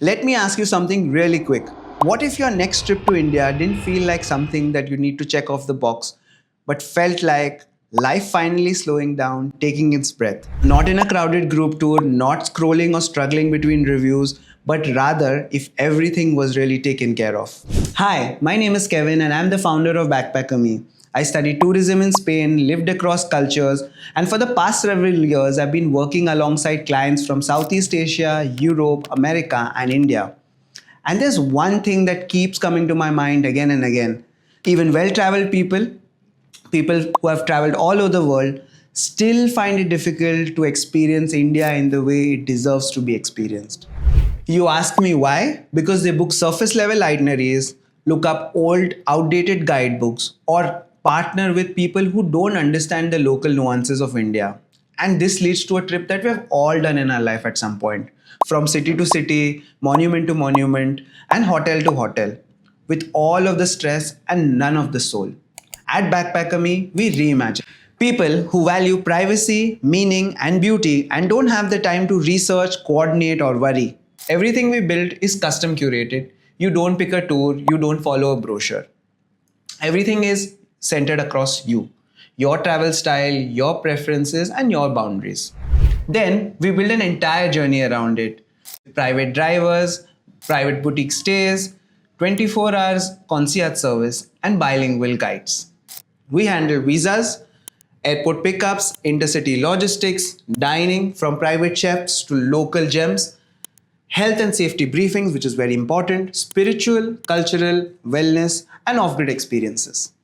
Let me ask you something really quick. What if your next trip to India didn't feel like something that you need to check off the box, but felt like life finally slowing down, taking its breath? Not in a crowded group tour, not scrolling or struggling between reviews, but rather if everything was really taken care of. Hi, my name is Kevin and I'm the founder of BagpackerMe. I studied tourism in Spain, lived across cultures, and for the past several years, I've been working alongside clients from Southeast Asia, Europe, America, and India. And there's one thing that keeps coming to my mind again and again. Even well-traveled people who have traveled all over the world, still find it difficult to experience India in the way it deserves to be experienced. You ask me why? Because they book surface level itineraries, look up old, outdated guidebooks, or partner with people who don't understand the local nuances of India. And this leads to a trip that we have all done in our life at some point. From city to city, monument to monument, and hotel to hotel, with all of the stress and none of the soul. At BagpackerMe, we reimagine. People who value privacy, meaning, and beauty and don't have the time to research, coordinate, or worry. Everything we build is custom curated. You don't pick a tour, you don't follow a brochure. Everything is centered across you, your travel style, your preferences, and your boundaries. Then we build an entire journey around it. Private drivers, private boutique stays, 24 hours concierge service, and bilingual guides. We handle visas, airport pickups, intercity logistics, dining from private chefs to local gems, health and safety briefings, which is very important, spiritual, cultural, wellness, and off-grid experiences.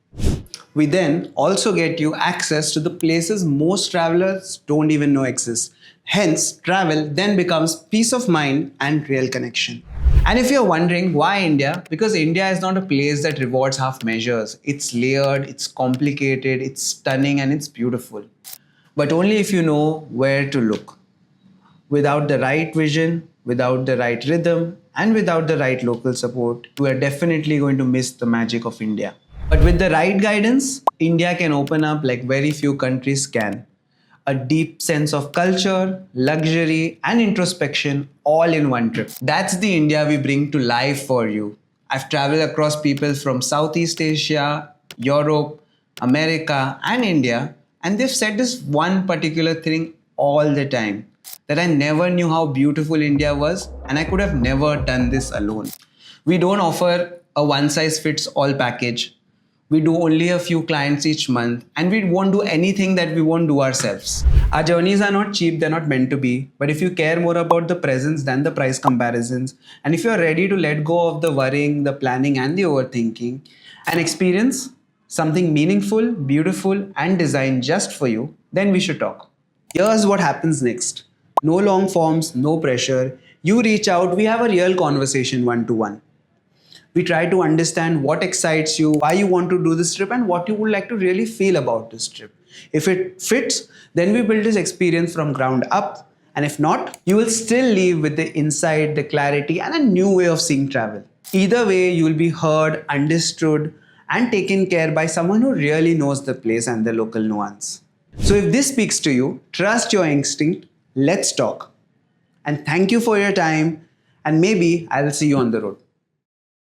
We then also get you access to the places most travelers don't even know exist. Hence, travel then becomes peace of mind and real connection. And if you're wondering why India, because India is not a place that rewards half measures. It's layered, it's complicated, it's stunning, and it's beautiful. But only if you know where to look. Without the right vision, without the right rhythm, and without the right local support, we are definitely going to miss the magic of India. But with the right guidance, India can open up like very few countries can. A deep sense of culture, luxury, and introspection all in one trip. That's the India we bring to life for you. I've traveled across people from Southeast Asia, Europe, America, and India, and they've said this one particular thing all the time, that I never knew how beautiful India was, and I could have never done this alone. We don't offer a one-size-fits-all package. We do only a few clients each month, and we won't do anything that we won't do ourselves. Our journeys are not cheap, they're not meant to be. But if you care more about the presence than the price comparisons, and if you're ready to let go of the worrying, the planning, and the overthinking, and experience something meaningful, beautiful, and designed just for you, then we should talk. Here's what happens next. No long forms, no pressure. You reach out, we have a real conversation one-to-one. We try to understand what excites you, why you want to do this trip, and what you would like to really feel about this trip. If it fits, then we build this experience from ground up. And if not, you will still leave with the insight, the clarity, and a new way of seeing travel. Either way, you will be heard, understood, and taken care by someone who really knows the place and the local nuance. So if this speaks to you, trust your instinct, let's talk. And thank you for your time, and maybe I'll see you on the road.